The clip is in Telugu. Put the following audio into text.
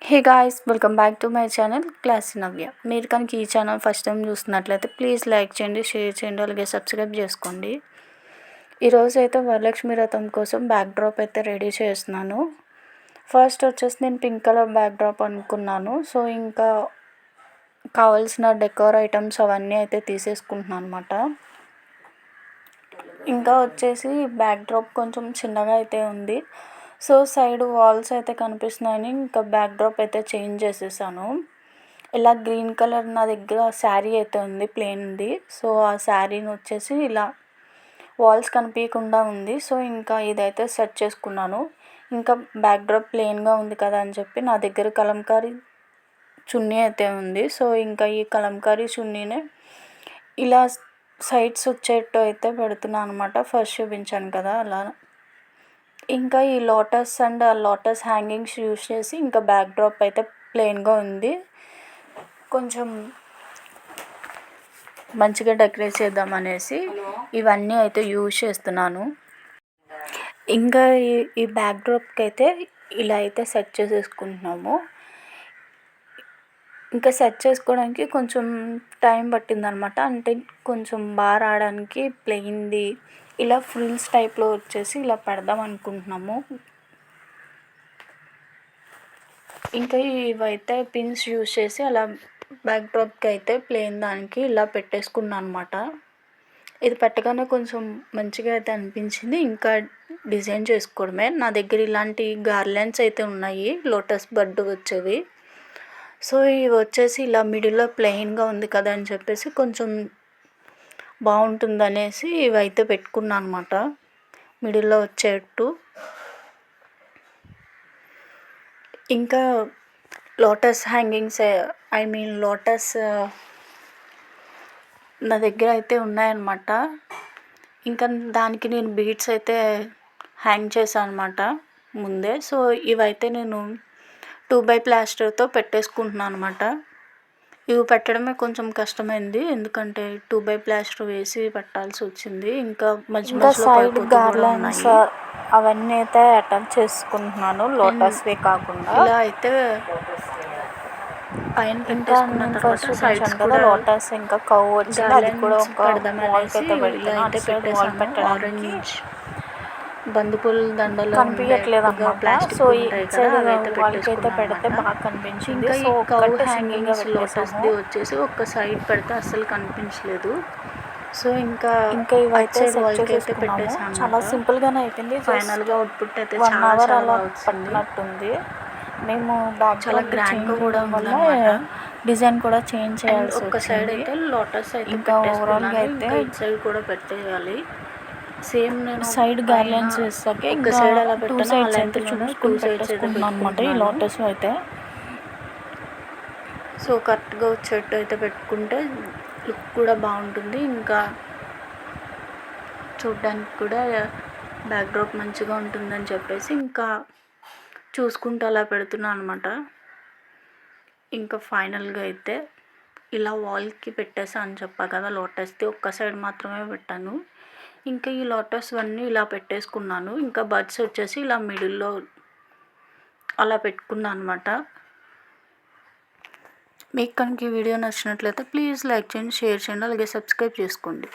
Hey guys, welcome back to my channel classy Navya. మీరు కనుక ఈ ఛానల్ ఫస్ట్ టైం చూస్తున్నట్లయితే ప్లీజ్ లైక్ చేయండి, షేర్ చేయండి, అలాగే సబ్స్క్రైబ్ చేసుకోండి. ఈరోజు అయితే వరలక్ష్మి వ్రతం కోసం బ్యాక్ డ్రాప్ అయితే రెడీ చేస్తున్నాను. ఫస్ట్ వచ్చేసి నేను పింక్ కలర్ బ్యాక్ డ్రాప్ అనుకున్నాను. సో ఇంకా కావాల్సిన డెకోర్ ఐటమ్స్ అవన్నీ అయితే తీసేసుకుంటున్నాను అనమాట. ఇంకా వచ్చేసి బ్యాక్ డ్రాప్ కొంచెం చిన్నగా అయితే ఉంది. సో సైడ్ వాల్స్ అయితే కనిపిస్తున్నాయని ఇంకా బ్యాక్ డ్రాప్ అయితే చేంజ్ చేసేసాను. ఇలా గ్రీన్ కలర్ నా దగ్గర శారీ అయితే ఉంది, ప్లెయిన్ది. సో ఆ శారీని వచ్చేసి ఇలా వాల్స్ కనిపించకుండా ఉంది. సో ఇంకా ఇదైతే సెట్ చేసుకున్నాను. ఇంకా బ్యాక్ డ్రాప్ ప్లెయిన్గా ఉంది కదా అని చెప్పి నా దగ్గర కలంకారీ చున్నీ అయితే ఉంది. సో ఇంకా ఈ కలంకారీ చున్నీనే ఇలా సైడ్స్ వచ్చేట్టు అయితే పెడుతున్నాను అనమాట. ఫస్ట్ చూపించాను కదా అలా. ఇంకా ఈ lotus and lotus hangings use చేసి ఇంకా బ్యాక్ డ్రాప్ అయితే ప్లెయిన్గా ఉంది. కొంచెం మంచిగా డెకరేట్ చేద్దామనేసి ఇవన్నీ అయితే యూజ్ చేస్తున్నాను. ఇంకా ఈ బ్యాక్ డ్రాప్కి అయితే ఇలా అయితే సెట్ చేసేసుకుంటున్నాము. ఇంకా సెట్ చేసుకోవడానికి కొంచెం టైం పట్టిందనమాట. అంటే కొంచెం బాగా రావడానికి ప్లెయిన్ది ఇలా ఫ్రిల్స్ టైప్లో వచ్చేసి ఇలా పెడదాం అనుకుంటున్నాము. ఇంకా ఇవైతే పిన్స్ యూస్ చేసి అలా బ్యాక్ డ్రాప్కి అయితే ప్లెయిన్ దానికి ఇలా పెట్టేసుకున్నాను అనమాట. ఇది పెట్టగానే కొంచెం మంచిగా అయితే అనిపించింది. ఇంకా డిజైన్ చేసుకోవడమే. నా దగ్గర ఇలాంటి గార్లెండ్స్ అయితే ఉన్నాయి, లోటస్ బర్డ్ వచ్చేవి. సో ఇవి వచ్చేసి ఇలా మిడిల్లో ప్లెయిన్గా ఉంది కదా అని చెప్పేసి కొంచెం బాగుంటుందనేసి ఇవైతే పెట్టుకున్నాను అనమాట, మిడిల్లో వచ్చేట్టు. ఇంకా లోటస్ హ్యాంగింగ్స్ లోటస్ నా దగ్గర అయితే ఉన్నాయన్నమాట. ఇంకా దానికి నేను బీడ్స్ అయితే హ్యాంగ్ చేశాను అనమాట ముందే. సో ఇవైతే నేను 2x ప్లాస్టర్తో పెట్టేసుకుంటున్నాను అనమాట. ఇవి పెట్టడమే కొంచెం కష్టమైంది, ఎందుకంటే 2x ప్లాస్టర్ వేసి పెట్టాల్సి వచ్చింది. ఇంకా మధ్య సైడ్ గార్లెండ్స్ అవన్నీ అయితే అటాచ్ చేసుకుంటున్నాను, లోటస్వే కాకుండా. ఇలా అయితే పైన పెట్టేసుకున్న తర్వాత సైడ్స్ కూడా లోటస్ ఇంకా కవ్ వచ్చి అది కూడా ఒక వాల్కి అయితే పెడుతున్నాను. ఆరెంజ్ బంతిపూల దండలు కనిపించట్లేదు అన్నమాట. సో ఈ సైడ్ వాళ్ళకి అయితే పెడితే బాగా కనిపించింది. సో కవ్ హ్యాంగింగ్స్ లోటస్ది వచ్చేసి ఒక సైడ్ పెడితే అస్సలు కనిపించలేదు. సో ఇంకా ఇవైతే వాళ్ళకి అయితే పెట్టేసాను. చాలా సింపుల్గానే అయిపోయింది. ఫైనల్గా అవుట్పుట్ అయితే చాలా అలా పట్టినట్టుంది. మేము చాలా గ్రాండ్గా కూడా వల్ల డిజైన్ కూడా చేంజ్ చేయాలి. ఒక సైడ్ అయితే లోటస్ అయితే ఇంకా ఓవరాల్గా అయితే సైడ్ కూడా పెట్టేయాలి. సేమ్ నేను సైడ్ గార్లెండ్స్ వేసాక ఇంకా సైడ్ అలా పెట్టాను, 2 సైడ్స్ అయితే చూసుకుని పెట్టేసుకున్నాను అనమాట ఈ లోటస్ అయితే. సో కరెక్ట్గా వచ్చేట్టు అయితే పెట్టుకుంటే లుక్ కూడా బాగుంటుంది. ఇంకా చూడ్డానికి కూడా బ్యాక్ డ్రాప్ మంచిగా ఉంటుందని చెప్పేసి ఇంకా చూసుకుంటూ అలా పెడుతున్నాను అనమాట. ఇంకా ఫైనల్గా అయితే ఇలా వాల్కి పెట్టేసా అని చెప్పా కదా, లోటస్ది ఒక్క సైడ్ మాత్రమే పెట్టాను. ఇంకా ఈ లోటస్ అన్నీ ఇలా పెట్టేసుకున్నాను. ఇంకా బడ్స్ వచ్చేసి ఇలా మిడిల్లో అలా పెట్టుకున్నాను అనమాట. మీకు కనుక ఈ వీడియో నచ్చినట్లయితే ప్లీజ్ లైక్ చేయండి, షేర్ చేయండి, అలాగే సబ్స్క్రైబ్ చేసుకోండి.